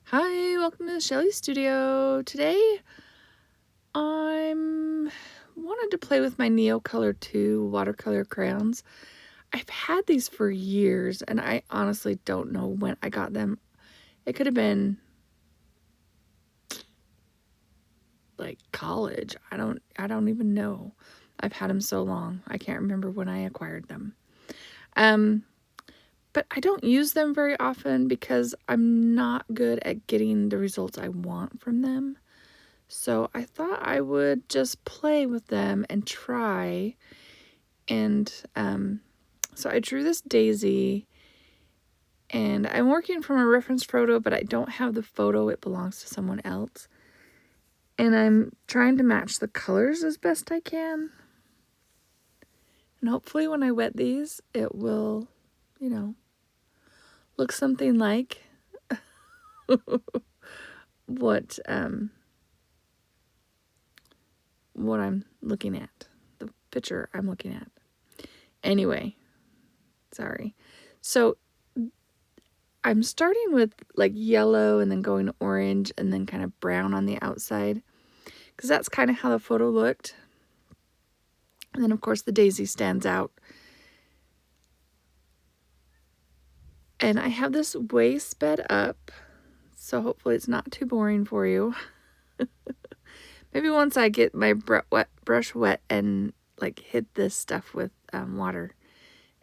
Hi, welcome to the Shelly Studio. Today, I'm wanted to play with my Neocolor 2 watercolor crayons. I've had these for years, and I honestly don't know when I got them. It could have been like college. I don't even know. I've had them so long. I can't remember when I acquired them. But I don't use them very often because I'm not good at getting the results I want from them. So I thought I would just play with them and try. And so I drew this daisy, and I'm working from a reference photo, but I don't have the photo. It belongs to someone else. And I'm trying to match the colors as best I can. And hopefully when I wet these, it will, look something like what I'm looking at, the picture I'm looking at. Anyway, sorry. So I'm starting with like yellow and then going to orange and then kind of brown on the outside, because that's kind of how the photo looked. And then of course the daisy stands out. And I have this way sped up, so hopefully it's not too boring for you. Maybe once I get my brush wet and like hit this stuff with water,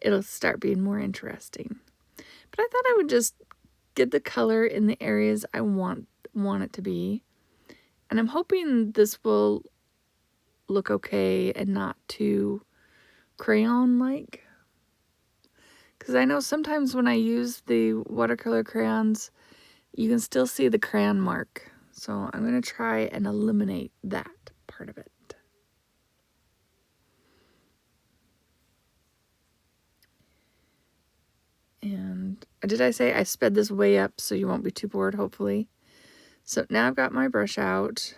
it'll start being more interesting. But I thought I would just get the color in the areas I want it to be. And I'm hoping this will look okay and not too crayon-like. Because I know sometimes when I use the watercolor crayons, you can still see the crayon mark. So I'm going to try and eliminate that part of it. And did I say I sped this way up so you won't be too bored, hopefully? So now I've got my brush out.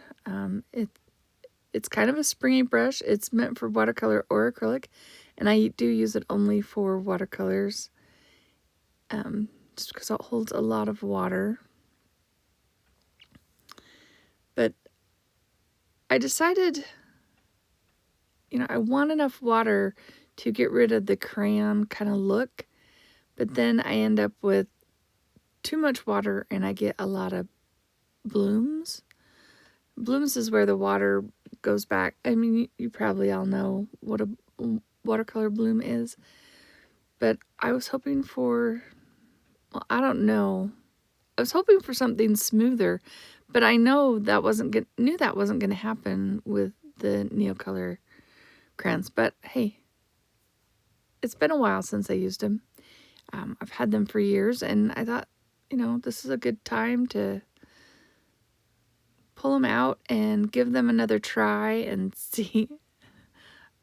It's kind of a springy brush. It's meant for watercolor or acrylic, and I do use it only for watercolors, just because it holds a lot of water. But I decided, I want enough water to get rid of the crayon kind of look, but then I end up with too much water and I get a lot of blooms. Blooms is where the water goes back. I mean, you probably all know what a watercolor bloom is, but I was hoping for, well, I don't know. I was hoping for something smoother, but I know that wasn't going to happen with the Neocolor crayons. But hey, it's been a while since I used them. I've had them for years, and I thought, this is a good time to pull them out and give them another try and see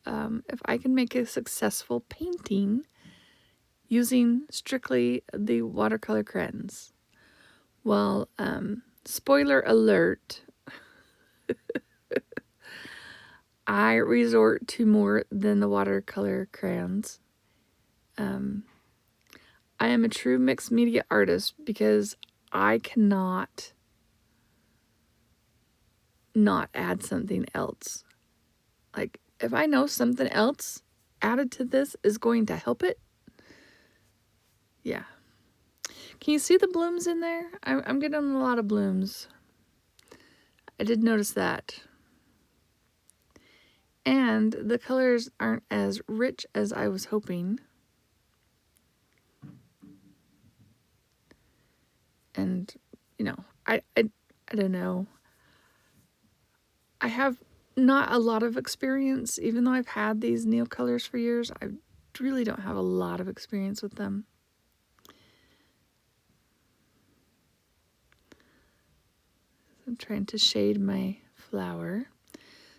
if I can make a successful painting using strictly the watercolor crayons. Well, spoiler alert, I resort to more than the watercolor crayons. I am a true mixed media artist because I cannot not add something else. Like, if I know something else added to this is going to help it, yeah. Can you see the blooms in there? I'm getting a lot of blooms. I did notice that. And the colors aren't as rich as I was hoping. And, I don't know. I have not a lot of experience, even though I've had these Neocolors for years. I really don't have a lot of experience with them. I'm trying to shade my flower.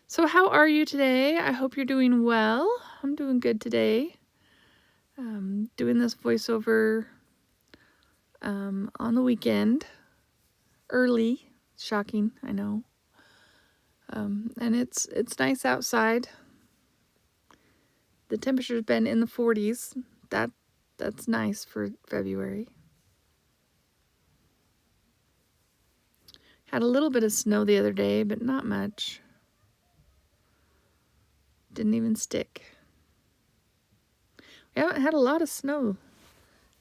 So how are you today? I hope you're doing well. I'm doing good today. Doing this voiceover on the weekend. Early. Shocking, I know. And it's nice outside. The temperature's been in the 40s. That's nice for February. Had a little bit of snow the other day, but not much. Didn't even stick. We haven't had a lot of snow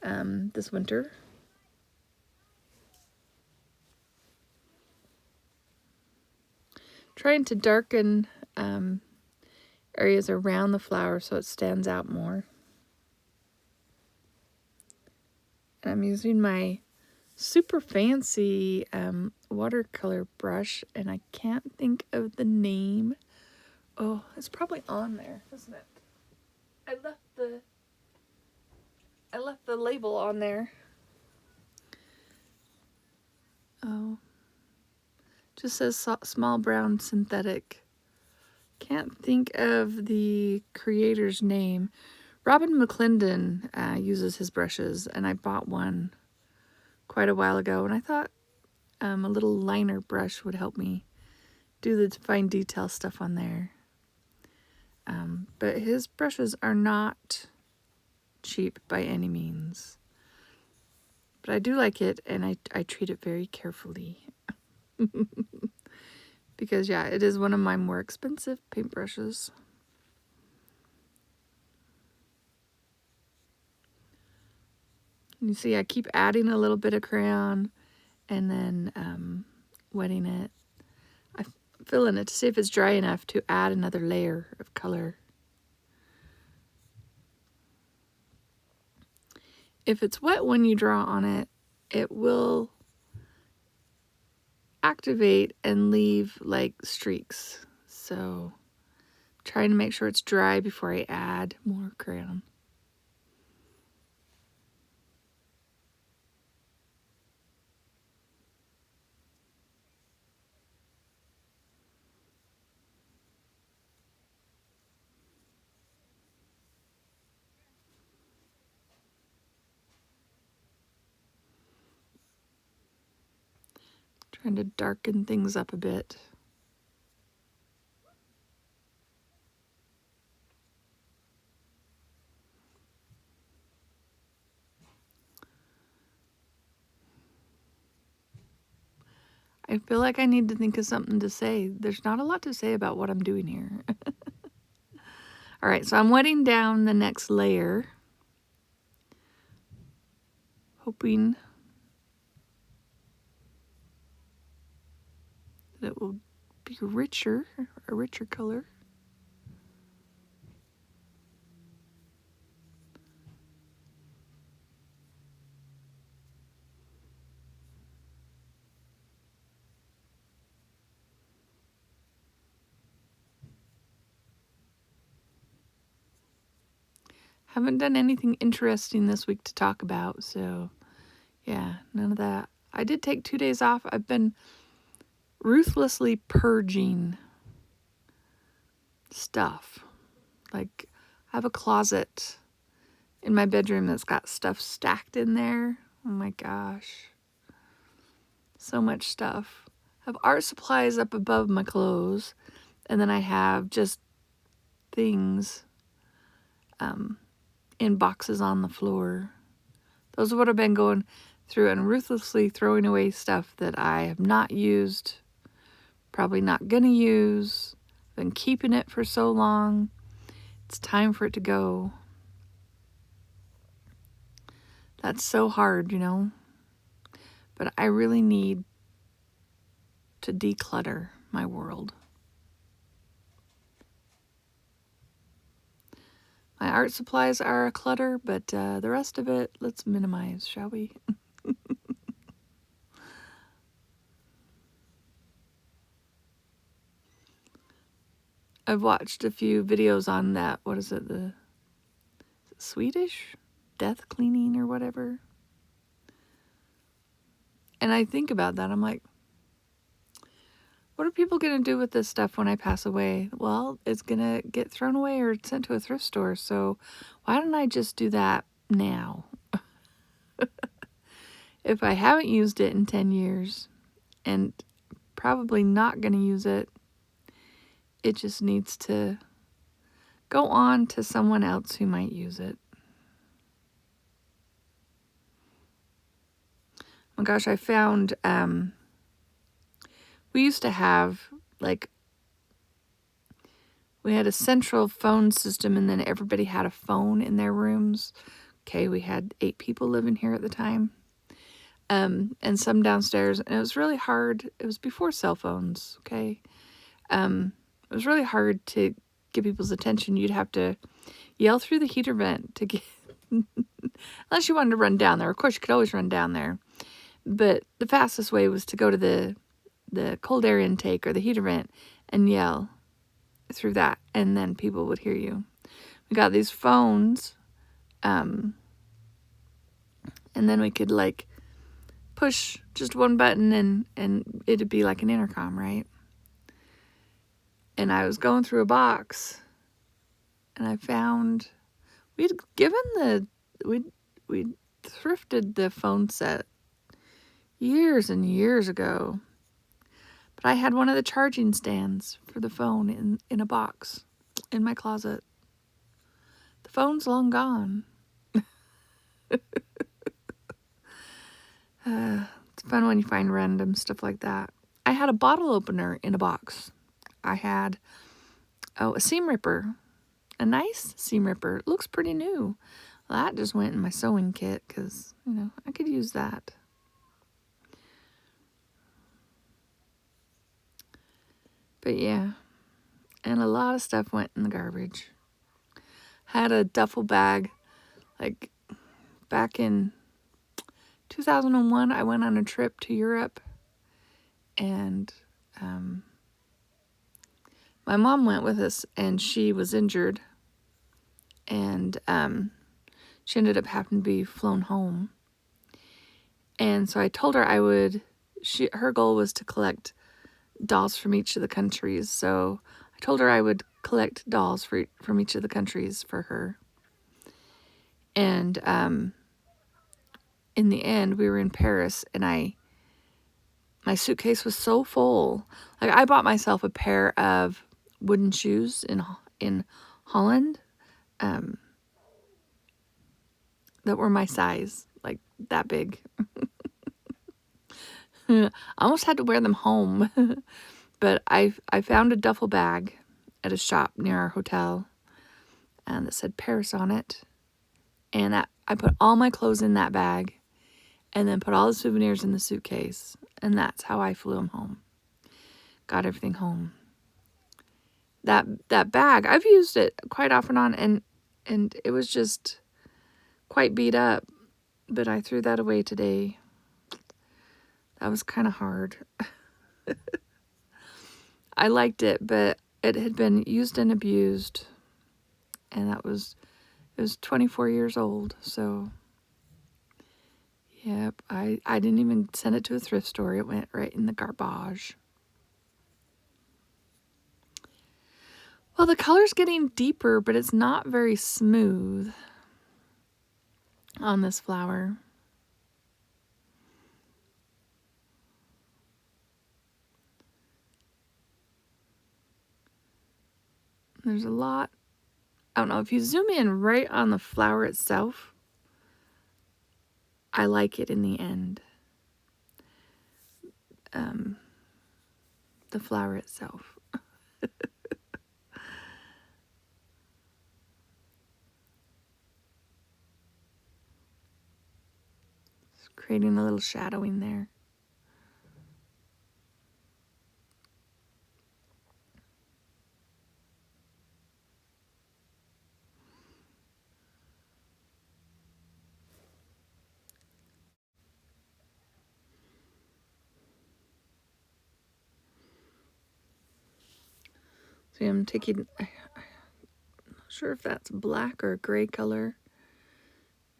this winter. Trying to darken areas around the flower so it stands out more. And I'm using my super fancy watercolor brush, and I can't think of the name. Oh, it's probably on there, isn't it? I left the label on there. Oh, just says small brown synthetic. Can't think of the creator's name. Robin McClendon uses his brushes, and I bought one quite a while ago, and I thought a little liner brush would help me do the fine detail stuff on there. But his brushes are not cheap by any means. But I do like it, and I treat it very carefully. Because, yeah, it is one of my more expensive paintbrushes. You see, I keep adding a little bit of crayon and then wetting it. I'm filling it to see if it's dry enough to add another layer of color. If it's wet when you draw on it, it will activate and leave like streaks. So trying to make sure it's dry before I add more crayon. Trying to darken things up a bit. I feel like I need to think of something to say. There's not a lot to say about what I'm doing here. All right, so I'm wetting down the next layer, hoping that it will be a richer color. Haven't done anything interesting this week to talk about, so yeah, none of that. I did take 2 days off. I've been ruthlessly purging stuff. Like, I have a closet in my bedroom that's got stuff stacked in there. Oh my gosh. So much stuff. I have art supplies up above my clothes, and then I have just things in boxes on the floor. Those are what I've been going through and ruthlessly throwing away stuff that I have not used, probably not gonna use. Been keeping it for so long. It's time for it to go. That's so hard, you know. But I really need to declutter my world. My art supplies are a clutter, but the rest of it, let's minimize, shall we? I've watched a few videos on that. What is it? The Swedish death cleaning or whatever. And I think about that. I'm like, what are people going to do with this stuff when I pass away? Well, it's going to get thrown away or sent to a thrift store. So why don't I just do that now? If I haven't used it in 10 years and probably not going to use it, it just needs to go on to someone else who might use it. Oh my gosh, I found we used to have, like, we had a central phone system, and then everybody had a phone in their rooms. Okay, we had 8 people living here at the time, and some downstairs, and it was really hard. It was before cell phones, okay? It was really hard to get people's attention. You'd have to yell through the heater vent to get, unless you wanted to run down there. Of course, you could always run down there, but the fastest way was to go to the cold air intake or the heater vent and yell through that, and then people would hear you. We got these phones, and then we could, like, push just one button and it'd be like an intercom, right? And I was going through a box, and I found we'd thrifted the phone set years and years ago, but I had one of the charging stands for the phone in a box in my closet. The phone's long gone. It's fun when you find random stuff like that. I had a bottle opener in a box. I had a seam ripper, a nice seam ripper. It looks pretty new. Well, that just went in my sewing kit because, you know, I could use that. But yeah, and a lot of stuff went in the garbage. Had a duffel bag, like, back in 2001, I went on a trip to Europe, and my mom went with us, and she was injured, and she ended up having to be flown home. And so I told her her goal was to collect dolls from each of the countries. So I told her I would collect dolls from each of the countries for her. And in the end, we were in Paris, and my suitcase was so full. Like, I bought myself a pair of wooden shoes in Holland that were my size, like that big. I almost had to wear them home. But I found a duffel bag at a shop near our hotel, and that said Paris on it. And I put all my clothes in that bag, and then put all the souvenirs in the suitcase. And that's how I flew them home. Got everything home. That bag, I've used it quite off and on, and it was just quite beat up. But I threw that away today. That was kind of hard. I liked it, but it had been used and abused. And it was 24 years old, so yep, I didn't even send it to a thrift store. It went right in the garbage. Well, the color's getting deeper, but it's not very smooth on this flower. There's a lot. I don't know, if you zoom in right on the flower itself, I like it in the end. The flower itself. It's creating a little shadowing there. So I'm taking, I'm not sure if that's black or gray color,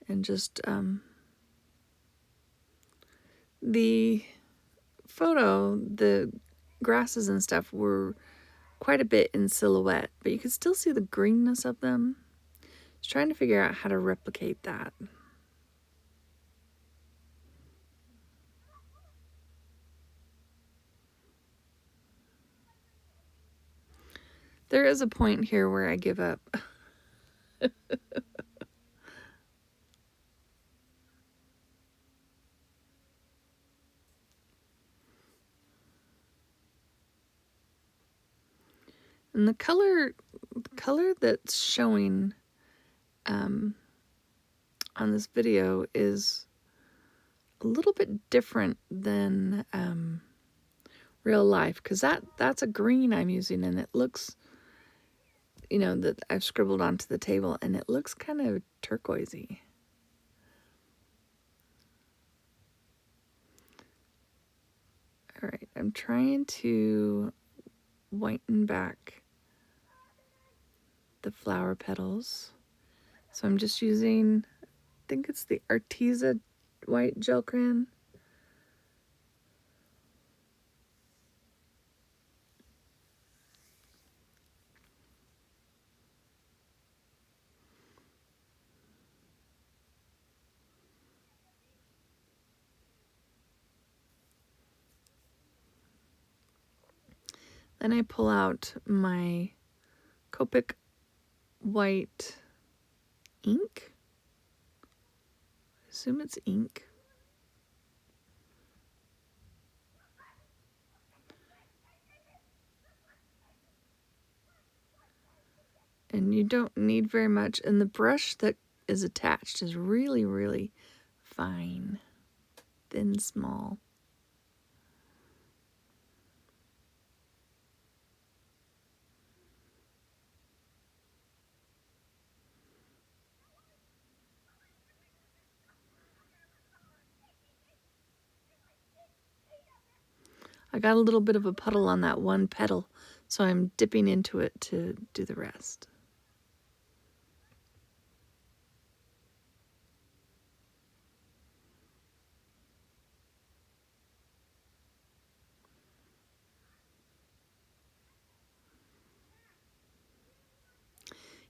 and just the photo, the grasses and stuff were quite a bit in silhouette, but you could still see the greenness of them. I was trying to figure out how to replicate that. There is a point here where I give up. And the color that's showing on this video is a little bit different than real life, because that's a green I'm using, and it looks, you know, that I've scribbled onto the table, and it looks kind of turquoisey. All right, I'm trying to whiten back the flower petals. So I'm just using, I think it's the Arteza white gel crayon. Then I pull out my Copic white ink. I assume it's ink. And you don't need very much. And the brush that is attached is really, really fine, thin, small. I got a little bit of a puddle on that one petal, so I'm dipping into it to do the rest.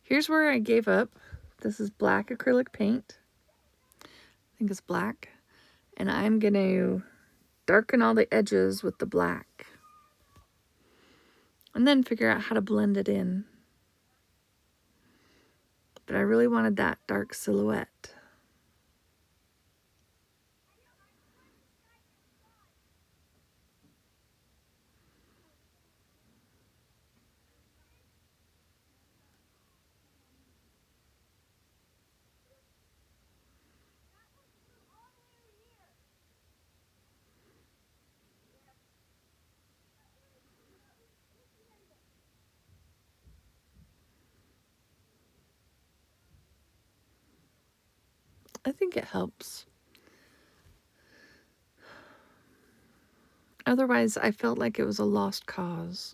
Here's where I gave up. This is black acrylic paint. I think it's black. And I'm going to darken all the edges with the black. And then figure out how to blend it in. But I really wanted that dark silhouette. I think it helps. Otherwise, I felt like it was a lost cause.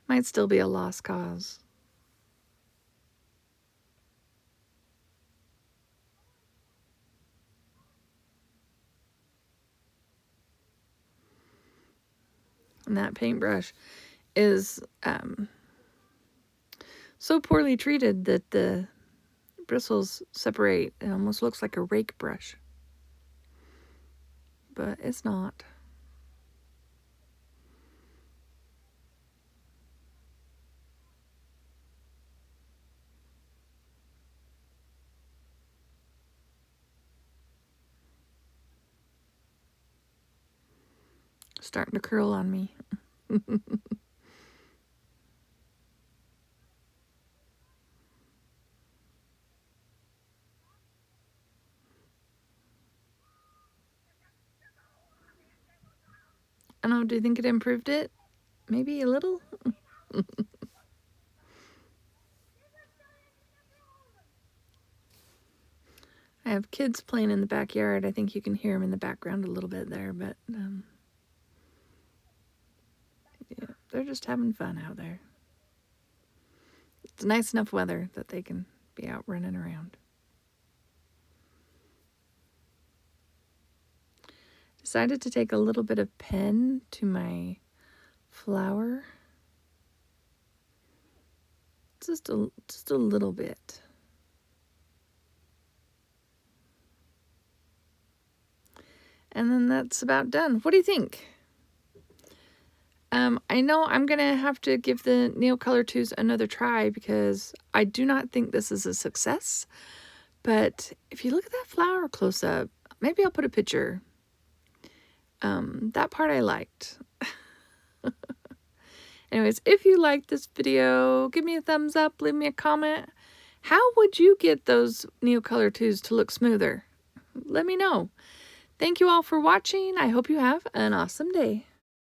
Might still be a lost cause. And that paintbrush is so poorly treated that the bristles separate. It almost looks like a rake brush. But it's not. Starting to curl on me. I don't know, do you think it improved it? Maybe a little? I have kids playing in the backyard. I think you can hear them in the background a little bit there, but yeah, they're just having fun out there. It's nice enough weather that they can be out running around. Decided to take a little bit of pen to my flower. Just a little bit. And then that's about done. What do you think? I know I'm going to have to give the Neocolor 2s another try because I do not think this is a success. But if you look at that flower close up, maybe I'll put a picture. That part I liked. Anyways, if you liked this video, give me a thumbs up, leave me a comment. How would you get those Neocolor 2s to look smoother? Let me know. Thank you all for watching. I hope you have an awesome day.